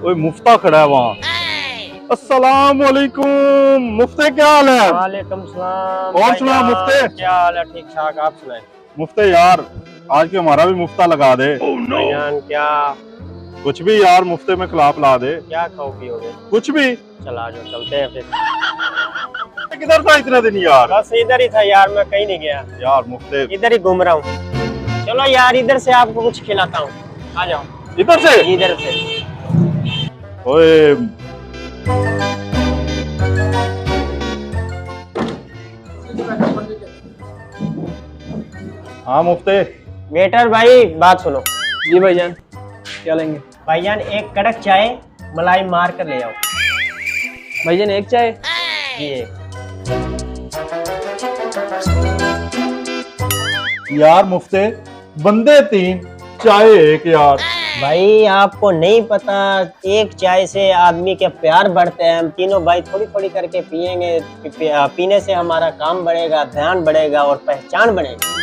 ओए मुफ्ता खड़ा है वहाँ। अस्सलाम वालेकुम मुफ्ते, क्या हाल है? वालेकुम सलाम। और सुना मुफ्ते? क्या हाल है? ठीक ठाक, आप सुनाए। मुफ्ते यार, आज के हमारा भी मुफ्ता लगा दे। भाईजान क्या कुछ भी यार, मुफ्ते में खिलाफ ला दे। क्या खाओ पियोगे? कुछ भी। चला जाओ, चलते हैं फिर। किधर था इतने दिन यार? बस इधर ही था यार, मैं कहीं नहीं गया। यार मुफ्ते इधर ही घूम रहा हूँ। चलो यार, इधर से आपको कुछ खिलाता हूँ, आ जाओ। इधर से? इधर से। ओए हाँ मुफ्ते। वेटर भाई, बात सुनो। जी भाईजान, क्या लेंगे? भाईजान एक कड़क चाय मलाई मार कर ले आओ। भाईजान एक चाय। ये यार मुफ्ते, बंदे 3 चाय 1 यार। भाई आपको नहीं पता, एक चाय से आदमी के प्यार बढ़ते हैं। हम तीनों भाई थोड़ी थोड़ी करके पियेंगे, पीने से हमारा काम बढ़ेगा, ध्यान बढ़ेगा और पहचान बढ़ेगी।